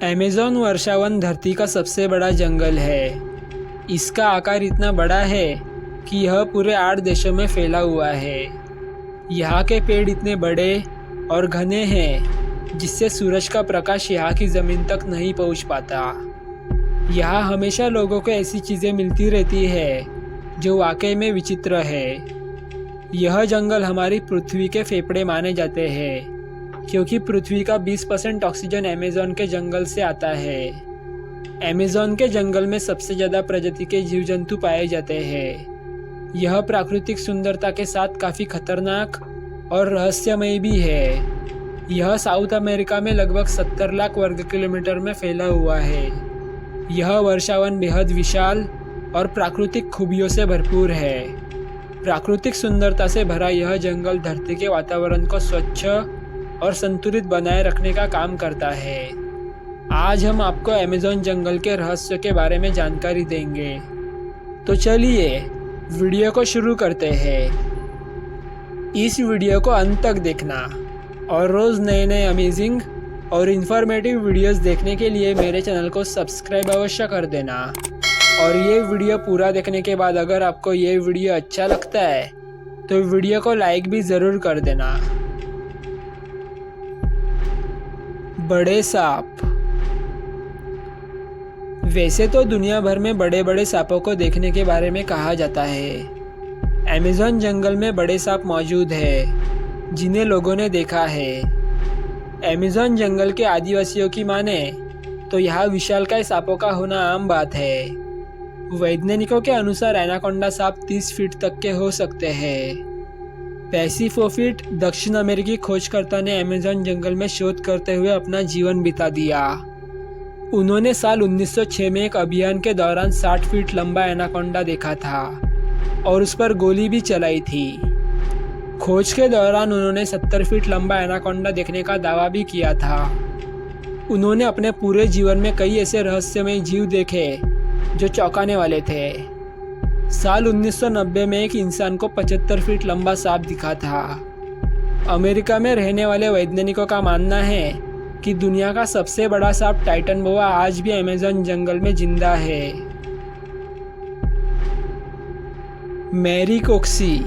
Amazon वर्षावन धरती का सबसे बड़ा जंगल है। इसका आकार इतना बड़ा है कि यह पूरे 8 देशों में फैला हुआ है। यहाँ के पेड़ इतने बड़े और घने हैं जिससे सूरज का प्रकाश यहाँ की ज़मीन तक नहीं पहुँच पाता। यहाँ हमेशा लोगों को ऐसी चीज़ें मिलती रहती है जो वाकई में विचित्र है। यह जंगल हमारी पृथ्वी के फेफड़े माने जाते हैं क्योंकि पृथ्वी का 20% ऑक्सीजन अमेज़न के जंगल से आता है। अमेज़न के जंगल में सबसे ज़्यादा प्रजाति के जीव जंतु पाए जाते हैं। यह प्राकृतिक सुंदरता के साथ काफ़ी खतरनाक और रहस्यमय भी है। यह साउथ अमेरिका में लगभग 70 लाख वर्ग किलोमीटर में फैला हुआ है। यह वर्षावन बेहद विशाल और प्राकृतिक खूबियों से भरपूर है। प्राकृतिक सुंदरता से भरा यह जंगल धरती के वातावरण को स्वच्छ और संतुलित बनाए रखने का काम करता है। आज हम आपको अमेज़न जंगल के रहस्य के बारे में जानकारी देंगे। तो चलिए वीडियो को शुरू करते हैं। इस वीडियो को अंत तक देखना और रोज़ नए नए अमेजिंग और इन्फॉर्मेटिव वीडियोस देखने के लिए मेरे चैनल को सब्सक्राइब अवश्य कर देना। और ये वीडियो पूरा देखने के बाद अगर आपको ये वीडियो अच्छा लगता है तो वीडियो को लाइक भी ज़रूर कर देना। बड़े सांप। वैसे तो दुनिया भर में बड़े बड़े सांपों को देखने के बारे में कहा जाता है। अमेज़न जंगल में बड़े सांप मौजूद है जिन्हें लोगों ने देखा है। अमेज़न जंगल के आदिवासियों की माने तो यहाँ विशालकाय सांपों का होना आम बात है। वैज्ञानिकों के अनुसार एनाकोंडा सांप 30 फीट तक के हो सकते हैं। पैसिफोफिट दक्षिण अमेरिकी खोजकर्ता ने अमेज़न जंगल में शोध करते हुए अपना जीवन बिता दिया। उन्होंने साल 1906 में एक अभियान के दौरान 60 फीट लंबा एनाकोंडा देखा था और उस पर गोली भी चलाई थी। खोज के दौरान उन्होंने 70 फीट लंबा एनाकोंडा देखने का दावा भी किया था। उन्होंने अपने पूरे जीवन में कई ऐसे रहस्यमय जीव देखे जो चौंकाने वाले थे। साल 1990 में एक इंसान को 75 फीट लंबा सांप दिखा था। अमेरिका में रहने वाले वैज्ञानिकों का मानना है कि दुनिया का सबसे बड़ा सांप टाइटन बोआ आज भी अमेज़न जंगल में जिंदा है। मैरीकोक्सी।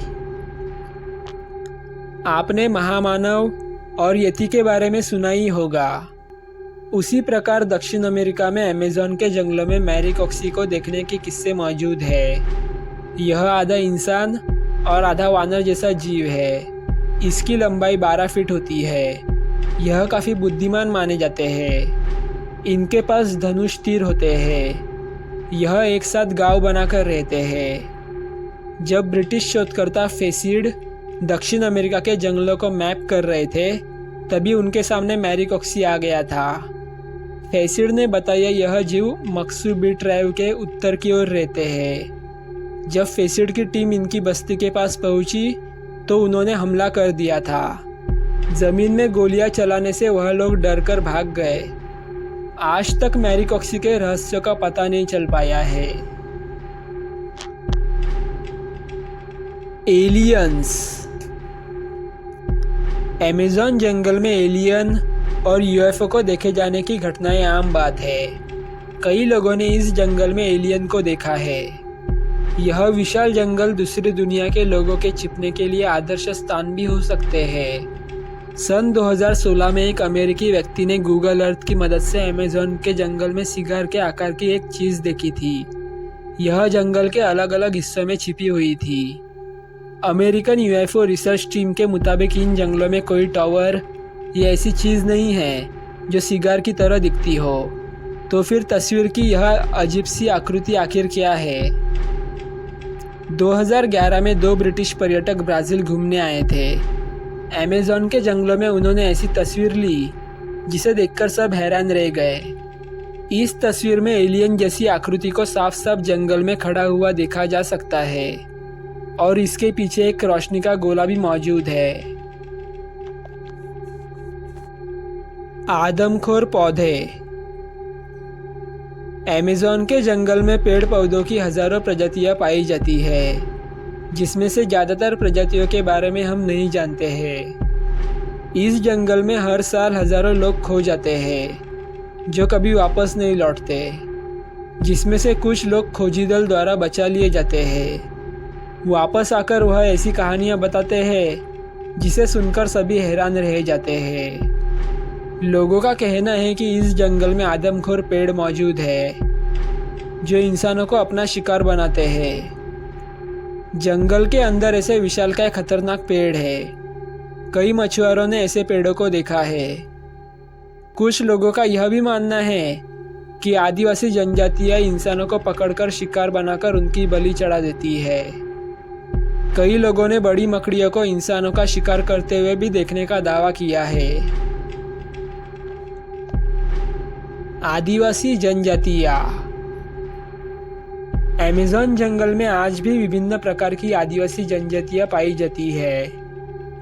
आपने महामानव और यति के बारे में सुना ही होगा। उसी प्रकार दक्षिण अमेरिका में अमेज़न के जंगलों में मैरीकोक्सी को देखने के किस्से मौजूद है। यह आधा इंसान और आधा वानर जैसा जीव है। इसकी लंबाई 12 फीट होती है। यह काफ़ी बुद्धिमान माने जाते हैं। इनके पास धनुष तीर होते हैं। यह एक साथ गांव बनाकर रहते हैं। जब ब्रिटिश शोधकर्ता फेसिड दक्षिण अमेरिका के जंगलों को मैप कर रहे थे तभी उनके सामने मैरीकोक्सी आ गया था। फेसिड ने बताया यह जीव मक्सुबी ट्राइब के उत्तर की ओर रहते हैं। जब फेसिड की टीम इनकी बस्ती के पास पहुंची तो उन्होंने हमला कर दिया था। जमीन में गोलियां चलाने से वह लोग डरकर भाग गए। आज तक मैरीकोक्सी के रहस्य का पता नहीं चल पाया है। एलियंस। अमेज़न जंगल में एलियन और यूएफओ को देखे जाने की घटनाएं आम बात है। कई लोगों ने इस जंगल में एलियन को देखा है। यह विशाल जंगल दूसरी दुनिया के लोगों के छिपने के लिए आदर्श स्थान भी हो सकते हैं। सन 2016 में एक अमेरिकी व्यक्ति ने गूगल अर्थ की मदद से अमेज़न के जंगल में सिगार के आकार की एक चीज़ देखी थी। यह जंगल के अलग अलग हिस्सों में छिपी हुई थी। अमेरिकन यूएफओ रिसर्च टीम के मुताबिक इन जंगलों में कोई टावर या ऐसी चीज़ नहीं है जो सिगार की तरह दिखती हो। तो फिर तस्वीर की यह अजीब सी आकृति आखिर क्या है? 2011 में 2 ब्रिटिश पर्यटक ब्राज़ील घूमने आए थे। अमेज़न के जंगलों में उन्होंने ऐसी तस्वीर ली जिसे देखकर सब हैरान रह गए। इस तस्वीर में एलियन जैसी आकृति को साफ साफ जंगल में खड़ा हुआ देखा जा सकता है और इसके पीछे एक रोशनी का गोला भी मौजूद है। आदमखोर पौधे। अमेज़न के जंगल में पेड़ पौधों की हज़ारों प्रजातियां पाई जाती है जिसमें से ज़्यादातर प्रजातियों के बारे में हम नहीं जानते हैं। इस जंगल में हर साल हज़ारों लोग खो जाते हैं। जो कभी वापस नहीं लौटते, जिसमें से कुछ लोग खोजी दल द्वारा बचा लिए जाते हैं। वापस आकर वह ऐसी कहानियां बताते हैं जिसे सुनकर सभी हैरान रह जाते हैं। लोगों का कहना है कि इस जंगल में आदमखोर पेड़ मौजूद है जो इंसानों को अपना शिकार बनाते हैं। जंगल के अंदर ऐसे विशालकाय खतरनाक पेड़ है। कई मछुआरों ने ऐसे पेड़ों को देखा है। कुछ लोगों का यह भी मानना है कि आदिवासी जनजातियां इंसानों को पकड़कर शिकार बनाकर उनकी बलि चढ़ा देती है। कई लोगों ने बड़ी मकड़ियों को इंसानों का शिकार करते हुए भी देखने का दावा किया है। आदिवासी जनजातियां। अमेज़न जंगल में आज भी विभिन्न प्रकार की आदिवासी जनजातियां पाई जाती है।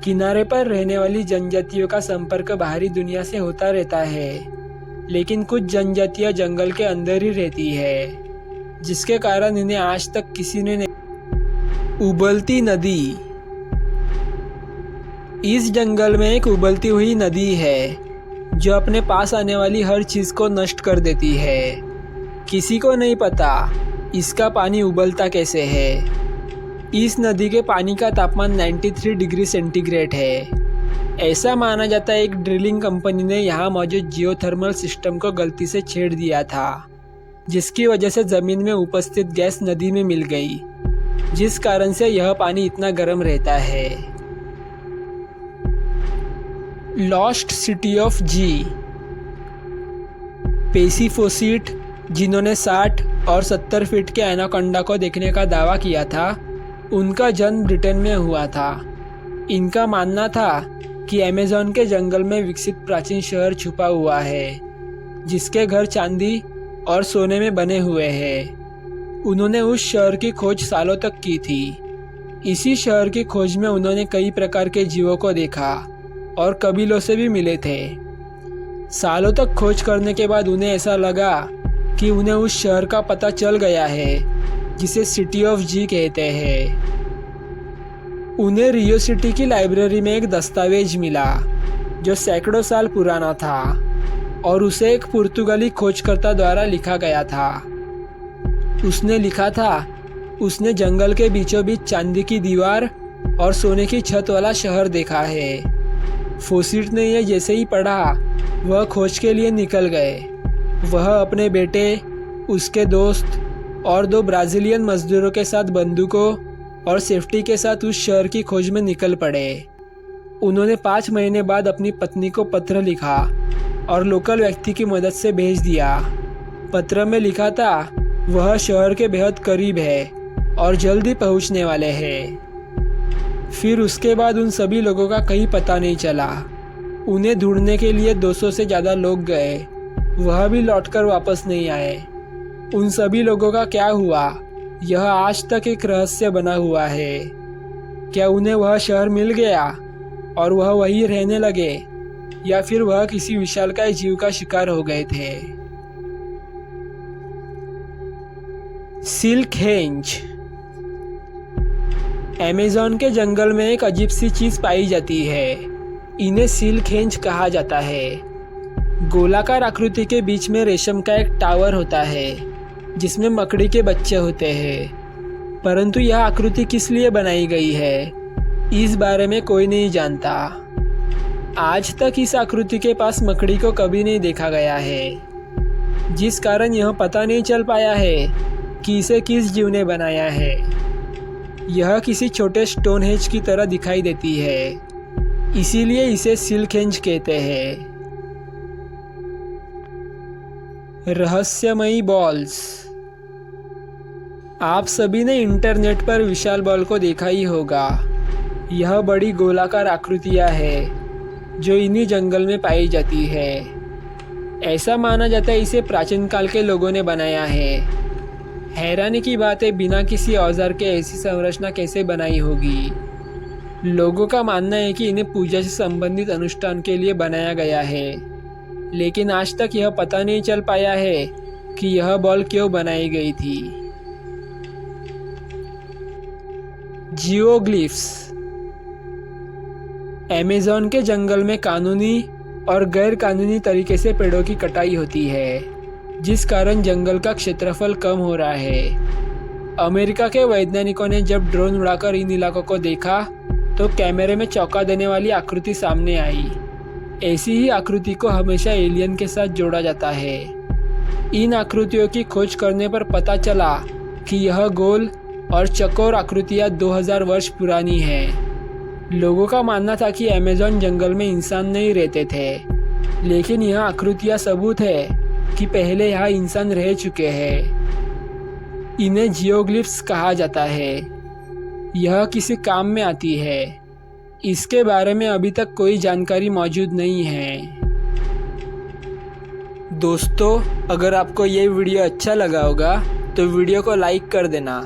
किनारे पर रहने वाली जनजातियों का संपर्क बाहरी दुनिया से होता रहता है, लेकिन कुछ जनजातियां जंगल के अंदर ही रहती है, जिसके कारण इन्हें आज तक किसी ने नहीं। उबलती नदी। इस जंगल में एक उबलती हुई नदी है जो अपने पास आने वाली हर चीज को नष्ट कर देती है। किसी को नहीं पता इसका पानी उबलता कैसे है। इस नदी के पानी का तापमान 93 डिग्री सेंटीग्रेड है। ऐसा माना जाता है एक ड्रिलिंग कंपनी ने यहाँ मौजूद जियोथर्मल सिस्टम को गलती से छेड़ दिया था, जिसकी वजह से जमीन में उपस्थित गैस नदी में मिल गई, जिस कारण से यह पानी इतना गर्म रहता है। लॉस्ट सिटी ऑफ जी। पेसिफोसिट, जिन्होंने 60 और 70 फीट के एनाकोंडा को देखने का दावा किया था, उनका जन्म ब्रिटेन में हुआ था। इनका मानना था कि अमेज़न के जंगल में विकसित प्राचीन शहर छुपा हुआ है, जिसके घर चांदी और सोने में बने हुए हैं। उन्होंने उस शहर की खोज सालों तक की थी। इसी शहर की खोज में उन्होंने कई प्रकार के जीवों को देखा और कबीलों से भी मिले थे। सालों तक खोज करने के बाद उन्हें ऐसा लगा कि उन्हें उस शहर का पता चल गया है जिसे सिटी ऑफ जी कहते हैं। उन्हें रियो सिटी की लाइब्रेरी में एक दस्तावेज मिला जो सैकड़ों साल पुराना था और उसे एक पुर्तगाली खोजकर्ता द्वारा लिखा गया था। उसने लिखा था उसने जंगल के बीचों बीच चांदी की दीवार और सोने की छत वाला शहर देखा है। फोसिट ने यह जैसे ही पढ़ा वह खोज के लिए निकल गए। वह अपने बेटे, उसके दोस्त और 2 ब्राज़ीलियन मजदूरों के साथ बंदूकों और सेफ्टी के साथ उस शहर की खोज में निकल पड़े। उन्होंने 5 महीने बाद अपनी पत्नी को पत्र लिखा और लोकल व्यक्ति की मदद से भेज दिया। पत्र में लिखा था वह शहर के बेहद करीब है और जल्द ही पहुंचने वाले हैं। फिर उसके बाद उन सभी लोगों का कहीं पता नहीं चला। उन्हें ढूंढने के लिए 200 से ज़्यादा लोग गए, वह भी लौटकर वापस नहीं आए। उन सभी लोगों का क्या हुआ, यह आज तक एक रहस्य बना हुआ है। क्या उन्हें वह शहर मिल गया और वह वहीं रहने लगे, या फिर वह किसी विशालकाय जीव का शिकार हो गए थे। Silk henge. अमेज़न के जंगल में एक अजीब सी चीज पाई जाती है। इन्हें सिल्क हेंज कहा जाता है। गोलाकार आकृति के बीच में रेशम का एक टावर होता है जिसमें मकड़ी के बच्चे होते हैं, परंतु यह आकृति किस लिए बनाई गई है, इस बारे में कोई नहीं जानता। आज तक इस आकृति के पास मकड़ी को कभी नहीं देखा गया है, जिस कारण यह पता नहीं चल पाया है कि इसे किस जीव ने बनाया है। यह किसी छोटे स्टोनहेंज की तरह दिखाई देती है, इसीलिए इसे सिल्कहेंज कहते हैं। रहस्यमयी बॉल्स। आप सभी ने इंटरनेट पर विशाल बॉल को देखा ही होगा। यह बड़ी गोलाकार आकृतियां हैं जो इन्हीं जंगल में पाई जाती है। ऐसा माना जाता है इसे प्राचीन काल के लोगों ने बनाया है। हैरानी की बात है, बिना किसी औजार के ऐसी संरचना कैसे बनाई होगी। लोगों का मानना है कि इन्हें पूजा से संबंधित अनुष्ठान के लिए बनाया गया है, लेकिन आज तक यह पता नहीं चल पाया है कि यह बॉल क्यों बनाई गई थी। जियोग्लिफ्स। अमेज़न के जंगल में कानूनी और गैर कानूनी तरीके से पेड़ों की कटाई होती है, जिस कारण जंगल का क्षेत्रफल कम हो रहा है। अमेरिका के वैज्ञानिकों ने जब ड्रोन उड़ाकर इन इलाकों को देखा तो कैमरे में चौंका देने वाली आकृति सामने आई। ऐसी ही आकृति को हमेशा एलियन के साथ जोड़ा जाता है। इन आकृतियों की खोज करने पर पता चला कि यह गोल और चौकोर आकृतियाँ 2000 वर्ष पुरानी हैं। लोगों का मानना था कि अमेज़न जंगल में इंसान नहीं रहते थे, लेकिन यह आकृतियाँ सबूत है कि पहले यहाँ इंसान रह चुके हैं। इन्हें जियोग्लिफ्स कहा जाता है। यह किसी काम में आती है। इसके बारे में अभी तक कोई जानकारी मौजूद नहीं है। दोस्तों, अगर आपको ये वीडियो अच्छा लगा होगा तो वीडियो को लाइक कर देना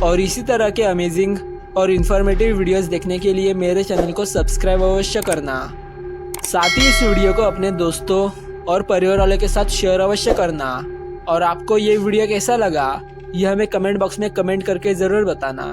और इसी तरह के अमेजिंग और इन्फॉर्मेटिव वीडियोस देखने के लिए मेरे चैनल को सब्सक्राइब अवश्य करना। साथ ही इस वीडियो को अपने दोस्तों और परिवार वालों के साथ शेयर अवश्य करना। और आपको ये वीडियो कैसा लगा यह हमें कमेंट बॉक्स में कमेंट करके ज़रूर बताना।